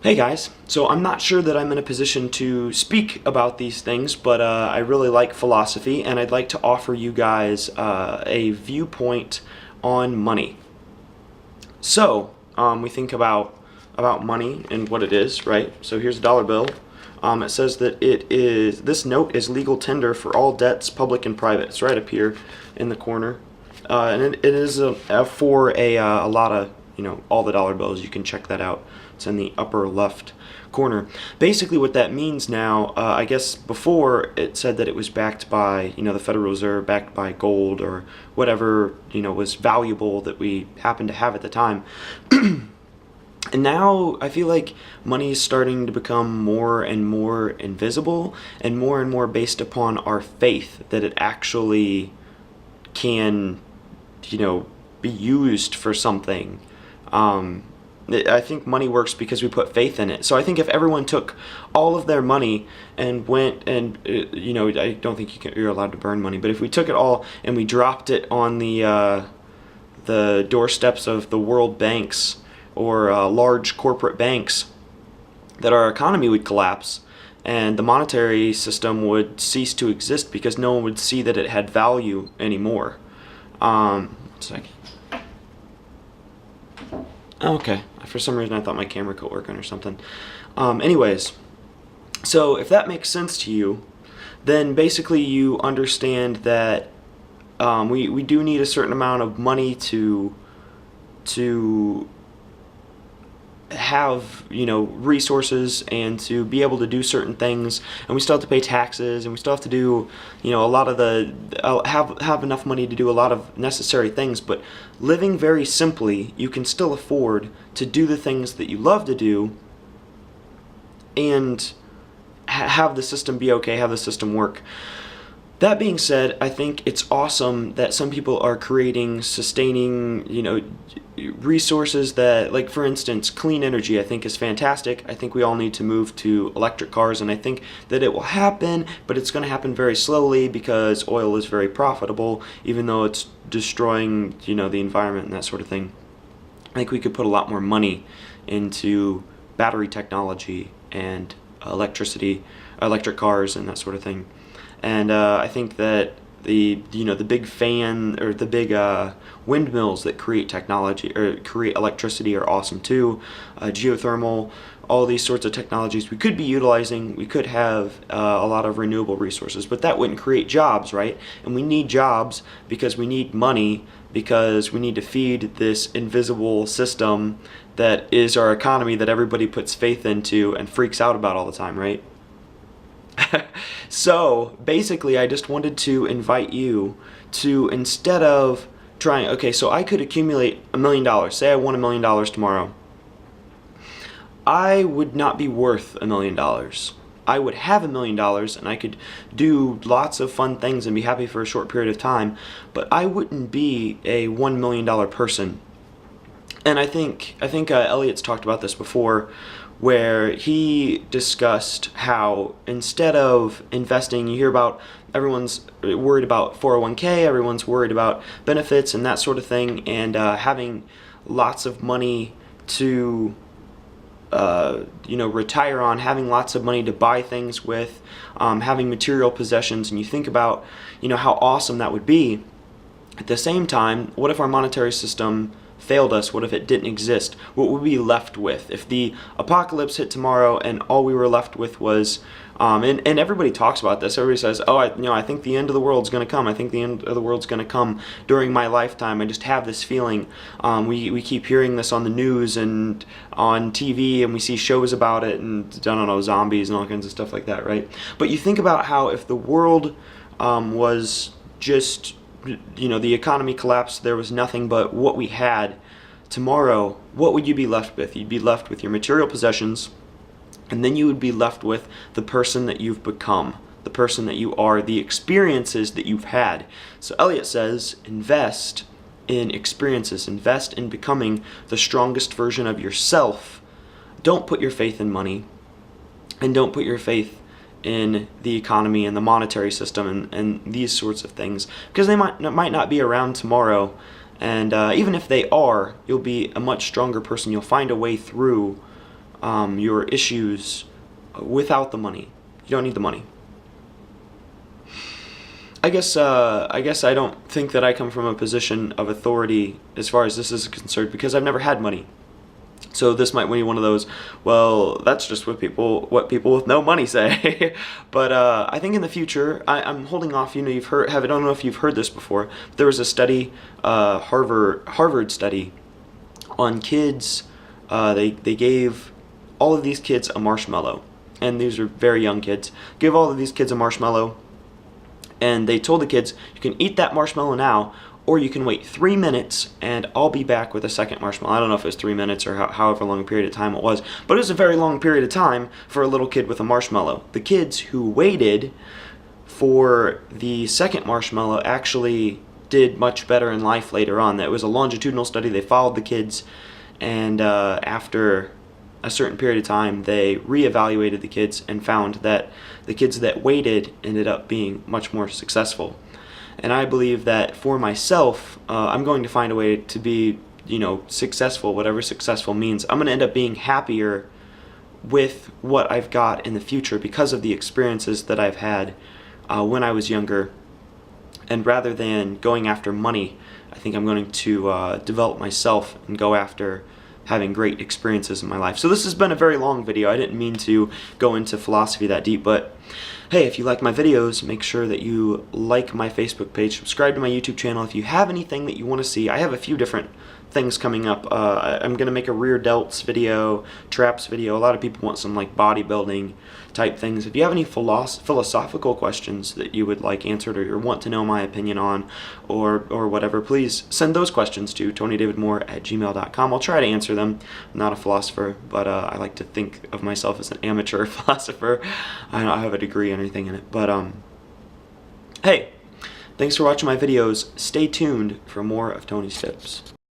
Hey guys, so I'm not sure that I'm in a position to speak about these things, but I really like philosophy and I'd like to offer you guys a viewpoint on money. So, we think about money and what it is, right? So here's a dollar bill. It says that this note is legal tender for all debts, public and private. It's right up here in the corner. And it is for a lot of, all the dollar bills. You can check that out. It's in the upper left corner. Basically what that means now, I guess before it said that it was backed by, the Federal Reserve, backed by gold or whatever, was valuable that we happened to have at the time. And now I feel like money is starting to become more and more invisible and more based upon our faith that it actually can, be used for something. I think money works because we put faith in it. So I think if everyone took all of their money and went and, I don't think you're allowed to burn money, but if we took it all and we dropped it on the doorsteps of the world banks or large corporate banks, that our economy would collapse and the monetary system would cease to exist because no one would see that it had value anymore. One second. Okay, for some reason I thought my camera quit working or something. Anyways, so if that makes sense to you, then basically you understand that we do need a certain amount of money to have resources and to be able to do certain things, and we still have to pay taxes, and we still have to do a lot of the have enough money to do a lot of necessary things. But living very simply, you can still afford to do the things that you love to do and have the system be okay, have the system work. That being said, I think it's awesome that some people are creating sustaining, resources that, like for instance, clean energy I think is fantastic. I think we all need to move to electric cars, and I think that it will happen, but it's going to happen very slowly because oil is very profitable, even though it's destroying, the environment and that sort of thing. I think we could put a lot more money into battery technology and electric cars and that sort of thing. And I think that the big fan or the big windmills that create technology or create electricity are awesome too. Geothermal, all these sorts of technologies we could be utilizing. We could have a lot of renewable resources, but that wouldn't create jobs, right? And we need jobs because we need money, because we need to feed this invisible system that is our economy that everybody puts faith into and freaks out about all the time, right? So basically I just wanted to invite you to, instead of trying, okay, so I could accumulate $1 million. Say I won $1 million tomorrow. I would not be worth $1 million. I would have $1 million and I could do lots of fun things and be happy for a short period of time, but I wouldn't be a $1 million person. And I think Elliot's talked about this before, where he discussed how instead of investing, you hear about everyone's worried about 401k, everyone's worried about benefits and that sort of thing, and having lots of money to retire on, having lots of money to buy things with, having material possessions, and you think about how awesome that would be. At the same time, what if our monetary system failed us? What if it didn't exist? What would we be left with if the apocalypse hit tomorrow and all we were left with was and everybody talks about this. Everybody says, oh, I think the end of the world's going to come. I think the end of the world's going to come during my lifetime. I just have this feeling. We keep hearing this on the news and on TV, and we see shows about it, and I don't know, zombies and all kinds of stuff like that, right? But you think about how if the world was just, the economy collapsed, there was nothing but what we had tomorrow, what would you be left with? You'd be left with your material possessions, and then you would be left with the person that you've become, the person that you are, the experiences that you've had. So Elliot says, invest in experiences, invest in becoming the strongest version of yourself. Don't put your faith in money, and don't put your faith in the economy and the monetary system and these sorts of things, because they might not be around tomorrow, and even if they are, you'll be a much stronger person. You'll find a way through your issues without the money. You don't need the money. I guess I don't think that I come from a position of authority as far as this is concerned because I've never had money. So this might be one of those, well, that's just what people with no money say. But I think in the future, I'm holding off. You know, I don't know if you've heard this before. But there was a study, Harvard study, on kids. They gave all of these kids a marshmallow, and these are very young kids. Give all of these kids a marshmallow, and they told the kids, you can eat that marshmallow now, or you can wait 3 minutes and I'll be back with a second marshmallow. I don't know if it was 3 minutes or however long a period of time it was, but it was a very long period of time for a little kid with a marshmallow. The kids who waited for the second marshmallow actually did much better in life later on. It was a longitudinal study. They followed the kids, and after a certain period of time, they reevaluated the kids and found that the kids that waited ended up being much more successful. And I believe that for myself, I'm going to find a way to be, successful, whatever successful means. I'm going to end up being happier with what I've got in the future because of the experiences that I've had when I was younger. And rather than going after money, I think I'm going to develop myself and go after having great experiences in my life. So this has been a very long video. I didn't mean to go into philosophy that deep, but hey, if you like my videos, make sure that you like my Facebook page, subscribe to my YouTube channel. If you have anything that you want to see, I have a few different things coming up. I'm going to make a rear delts video, traps video. A lot of people want some like bodybuilding type things. If you have any philosophical questions that you would like answered or want to know my opinion on or whatever, please send those questions to tonydavidmoore@gmail.com. I'll try to answer them. I'm not a philosopher, but I like to think of myself as an amateur philosopher. I don't have a degree or anything in it, but hey, thanks for watching my videos. Stay tuned for more of Tony's tips.